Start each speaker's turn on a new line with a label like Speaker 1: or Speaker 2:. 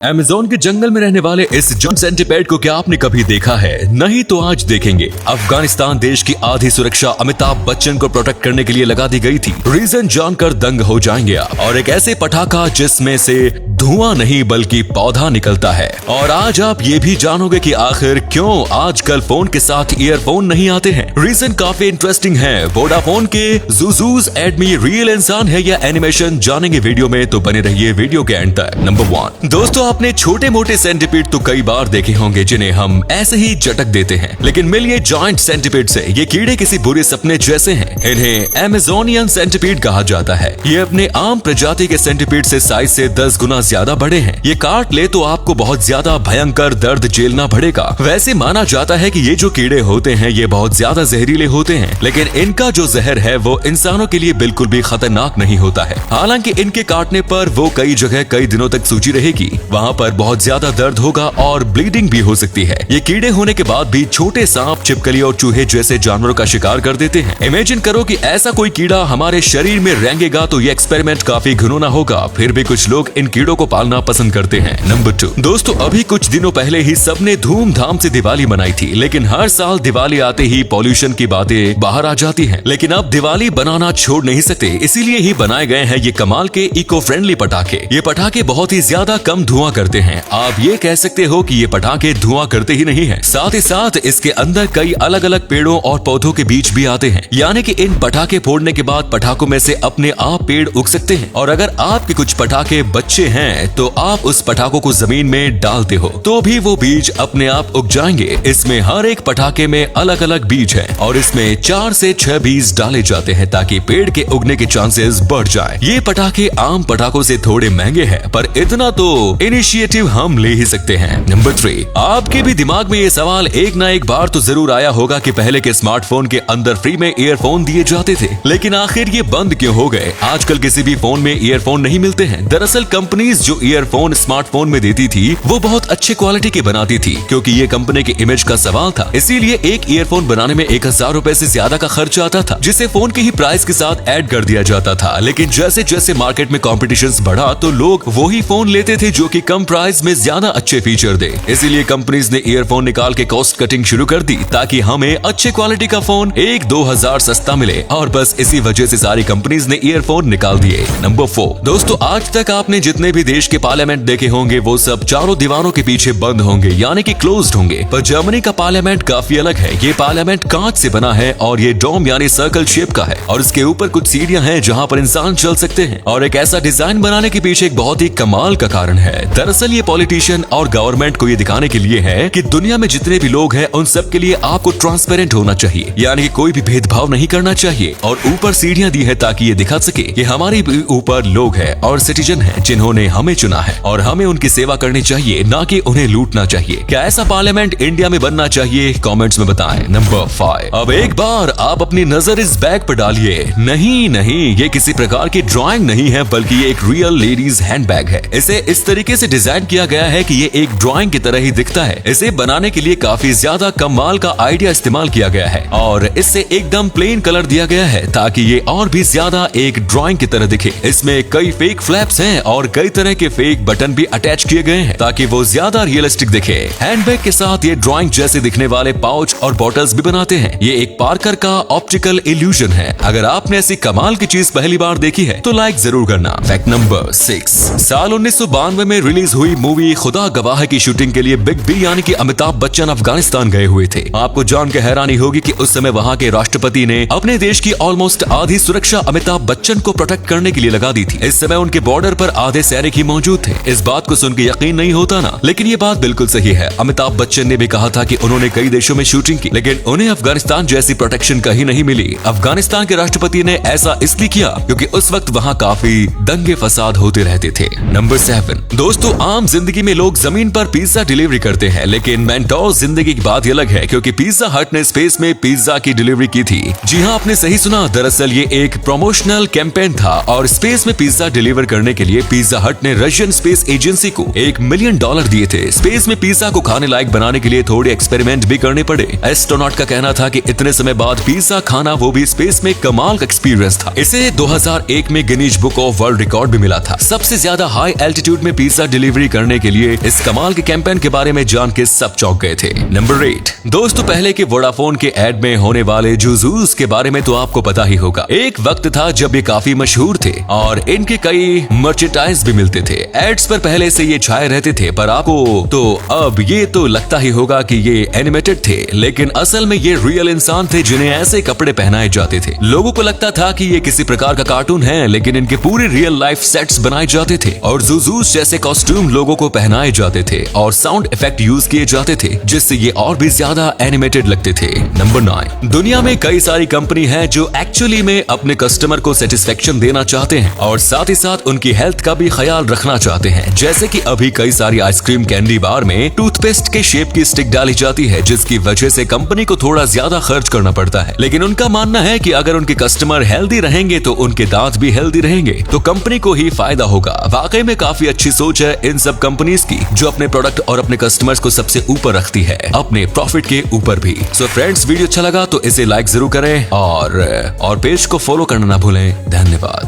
Speaker 1: Amazon के जंगल में रहने वाले इस जॉइंट सेंटीपेड को क्या आपने कभी देखा है? नहीं तो आज देखेंगे। अफगानिस्तान देश की आधी सुरक्षा अमिताभ बच्चन को प्रोटेक्ट करने के लिए लगा दी गई थी। रीजन जानकर दंग हो जाएंगे आप। और एक ऐसे पटाखा जिसमें से धुआं नहीं बल्कि पौधा निकलता है। और आज आप ये भी जानोगे कि आखिर क्यों आजकल फोन के साथ ईयरफोन नहीं आते हैं। रीजन काफी इंटरेस्टिंग है। वोडाफोन के ज़ूज़ूज़ एड में रियल इंसान है या एनिमेशन, जानेंगे वीडियो में, तो बने रहिए वीडियो के एंड तक। नंबर 1 दोस्तों, आपने छोटे मोटे सेंटीपीड तो कई बार देखे होंगे जिन्हें हम ऐसे ही झटक देते हैं, लेकिन मिलिए जॉइंट सेंटीपीड से। ये कीड़े किसी बुरे सपने जैसे हैं। इन्हें अमेज़ोनियन सेंटीपीड कहा जाता है। ये अपने आम प्रजाति के सेंटीपीड से साइज से 10 गुना ज्यादा बड़े हैं। ये काट ले तो आपको बहुत ज्यादा भयंकर दर्द झेलना पड़ेगा। वैसे माना जाता है कि ये जो कीड़े होते हैं ये बहुत ज्यादा जहरीले होते हैं, लेकिन इनका जो जहर है वो इंसानों के लिए बिल्कुल भी खतरनाक नहीं होता है। हालांकि इनके काटने पर वो कई जगह कई दिनों तक सूजी रहेगी, वहाँ पर बहुत ज्यादा दर्द होगा और ब्लीडिंग भी हो सकती है। ये कीड़े होने के बाद भी छोटे सांप, छिपकली और चूहे जैसे जानवरों का शिकार कर देते हैं। इमेजिन करो कि ऐसा कोई कीड़ा हमारे शरीर में रेंगेगा तो ये एक्सपेरिमेंट काफी घिनौना होगा। फिर भी कुछ लोग इन कीड़ों को पालना पसंद करते हैं। नंबर 2 दोस्तों, अभी कुछ दिनों पहले ही सबने धूमधाम से दिवाली मनाई थी, लेकिन हर साल दिवाली आते ही पॉल्यूशन की बातें बाहर आ जाती हैं। लेकिन अब दिवाली बनाना छोड़ नहीं सकते, इसीलिए ही बनाए गए हैं ये कमाल के इको फ्रेंडली पटाखे। ये पटाखे बहुत ही ज्यादा कम धुआं करते हैं। आप ये कह सकते हो कि ये पटाखे धुआं करते ही नहीं है, साथ ही साथ इसके अंदर कई अलग अलग पेड़ों और पौधों के बीज भी आते हैं। यानी कि इन पटाखे फोड़ने के बाद पटाखों में से अपने आप पेड़ उग सकते हैं। और अगर आपके कुछ पटाखे बच्चे हैं तो आप उस पटाखों को जमीन में डालते हो तो भी वो बीज अपने आप उग जाएंगे। इसमें हर एक पटाखे में अलग अलग बीज है और इसमें 4 से 6 बीज डाले जाते हैं ताकि पेड़ के उगने के चांसेस बढ़ जाए। ये पटाखे आम पटाखों से थोड़े महंगे हैं, पर इतना तो इनिशिएटिव हम ले ही सकते हैं। नंबर 3 आपके भी दिमाग में ये सवाल एक ना एक बार तो जरूर आया होगा कि पहले के स्मार्टफोन के अंदर फ्री में ईयरफोन दिए जाते थे, लेकिन आखिर ये बंद क्यों हो गए? आजकल किसी भी फोन में ईयरफोन नहीं मिलते हैं। दरअसल कंपनीज जो ईयरफोन स्मार्टफोन में देती थी वो बहुत अच्छे क्वालिटी के बनाती थी, क्योंकि ये कंपनी के इमेज का सवाल था। इसीलिए एक ईयरफोन बनाने में 1000 रुपए से ज्यादा का खर्च आता था, जिसे फोन के ही प्राइस के साथ ऐड कर दिया जाता था। लेकिन जैसे जैसे मार्केट में कॉम्पिटिशन बढ़ा तो लोग वही फोन लेते थे जो कि कम प्राइस में ज्यादा अच्छे फीचर दे। इसीलिए कंपनीज ने ईयरफोन निकाल के कॉस्ट कटिंग शुरू कर दी ताकि हमें अच्छे क्वालिटी का फोन 1-2 हजार सस्ता मिले। और बस इसी वजह से सारी कंपनीज ने ईयरफोन निकाल दिए। नंबर 4 दोस्तों, आज तक आपने जितने भी देश के पार्लियामेंट देखे होंगे वो सब चारों दीवारों के पीछे बंद होंगे, यानी कि क्लोज्ड होंगे। पर जर्मनी का पार्लियामेंट काफी अलग है। ये पार्लियामेंट कांच से बना है और ये डोम यानी सर्कल शेप का है और इसके ऊपर कुछ सीढ़ियां हैं जहां पर इंसान चल सकते हैं। और एक ऐसा डिजाइन बनाने के पीछे एक बहुत ही कमाल का कारण है। दरअसल ये पॉलिटिशियन और गवर्नमेंट को ये दिखाने के लिए है कि दुनिया में जितने भी लोग हैं उन सब के लिए आपको ट्रांसपेरेंट होना चाहिए, यानी कि कोई भी भेदभाव नहीं करना चाहिए। और ऊपर सीढ़ियां दी है ताकि ये दिखा सके कि हमारे भी ऊपर लोग हैं और सिटीजन हैं जिन्होंने हमें चुना है और हमें उनकी सेवा करनी चाहिए, ना कि उन्हें लूटना चाहिए। क्या ऐसा पार्लियामेंट इंडिया में बनना चाहिए? कमेंट्स में बताएं। नंबर 5 अब एक बार आप अपनी नजर इस बैग पर डालिए। नहीं, ये किसी प्रकार की ड्राइंग नहीं है, बल्कि ये एक रियल लेडीज हैंड बैग है। इसे इस तरीके से डिजाइन किया गया है कि ये एक ड्राइंग की तरह ही दिखता है। इसे बनाने के लिए काफी ज्यादा कमाल का आइडिया इस्तेमाल किया गया है और इससे एकदम प्लेन कलर दिया गया है ताकि ये और भी ज्यादा एक ड्राइंग की तरह दिखे। इसमें कई फेक फ्लैप्स हैं और कई तरह के फेक बटन भी अटैच किए गए हैं ताकि वो ज्यादा रियलिस्टिक दिखे। हैंडबैग के साथ ये ड्राइंग जैसे दिखने वाले पाउच और बॉटल्स भी बनाते हैं। ये एक पार्कर का ऑप्टिकल इल्यूजन है। अगर आपने ऐसी कमाल की चीज पहली बार देखी है तो लाइक जरूर करना। फैक्ट नंबर 6 साल 1992 में रिलीज हुई मूवी खुदा गवाह की शूटिंग के लिए बिग बी यानी कि अमिताभ बच्चन अफगानिस्तान गए हुए थे। आपको जान के हैरानी होगी कि उस समय वहां के राष्ट्रपति ने अपने देश की ऑलमोस्ट आधी सुरक्षा अमिताभ बच्चन को प्रोटेक्ट करने के लिए लगा दी थी। इस समय उनके बॉर्डर पर आधे सैनिक ही मौजूद थे। इस बात को सुन के यकीन नहीं होता ना, लेकिन ये बात बिल्कुल सही है। अमिताभ बच्चन ने भी कहा था कि उन्होंने कई देशों में शूटिंग की, लेकिन उन्हें अफगानिस्तान जैसी प्रोटेक्शन कहीं नहीं मिली। अफगानिस्तान के राष्ट्रपति ने ऐसा इसलिए किया क्योंकि उस वक्त वहाँ काफी दंगे फसाद होते रहते थे। नंबर 7 दोस्तों, आम जिंदगी में लोग जमीन पर पिज्जा डिलीवरी करते हैं, लेकिन मेंटोस जिंदगी की बात अलग है क्योंकि पिज्जा हट ने स्पेस में पिज्जा की डिलीवरी की थी। जी हाँ, आपने सही सुना। दरअसल ये एक प्रमोशनल कैंपेन था और स्पेस में पिज्जा डिलीवर करने के लिए पिज्जा हट ने रशियन स्पेस एजेंसी को $1 मिलियन दिए थे। स्पेस में पिज्जा को खाने लायक बनाने के लिए थोड़े एक्सपेरिमेंट भी करने पड़े। एस्ट्रोनॉट का कहना था कि इतने समय बाद पिज्जा खाना, वो भी स्पेस में, कमाल का एक्सपीरियंस था। इसे 2001 में Guinness book of world record भी मिला था। सबसे ज्यादा हाई एल्टीट्यूड में पिज्जा डिलीवरी करने के लिए इस कमाल के कैंपेन के बारे में जान के सब चौंक गए थे। नंबर 8 दोस्तों, पहले के वोडाफोन के एड में होने वाले जूजूस के बारे में तो आपको पता ही होगा। एक वक्त था जब ये काफी मशहूर थे और इनके कई मर्चेंडाइज भी मिलते थे। एड्स पर पहले से ये छाए रहते थे, पर आपको तो अब ये तो लगता ही होगा कि ये एनिमेटेड थे, लेकिन असल में ये रियल इंसान थे जिन्हें ऐसे कपड़े पहनाए जाते थे। लोगों को लगता था कि ये किसी प्रकार का कार्टून है, लेकिन इनके पूरे रियल लाइफ सेट्स बनाए जाते थे और जूजूस जैसे कॉस्ट्यूम लोगों को पहनाए जाते थे और साउंड इफेक्ट यूज किए जाते थे, जिससे ये और भी ज्यादा एनिमेटेड लगते थे। नंबर 9 दुनिया में कई सारी कंपनी है जो एक्चुअली में अपने कस्टमर को सेटिस्फेक्शन देना चाहते हैं और साथ ही साथ उनकी हेल्थ का भी ख्याल रखना चाहते हैं। जैसे कि अभी कई सारी आइसक्रीम कैंडी बार में टूथपेस्ट के शेप की स्टिक डाली जाती है, जिसकी वजह से कंपनी को थोड़ा ज्यादा खर्च करना पड़ता है, लेकिन उनका मानना है कि अगर उनके कस्टमर हेल्दी रहेंगे तो उनके दांत भी हेल्दी रहेंगे, तो कंपनी को ही फायदा होगा। वाकई में काफी अच्छी सोच है इन सब कंपनीज की, जो अपने प्रोडक्ट और अपने कस्टमर्स को सबसे ऊपर रखती है, अपने प्रॉफिट के ऊपर भी। सो फ्रेंड्स, वीडियो अच्छा लगा तो इसे लाइक जरूर करें और पेज को फॉलो करना ना भूलें। धन्यवाद।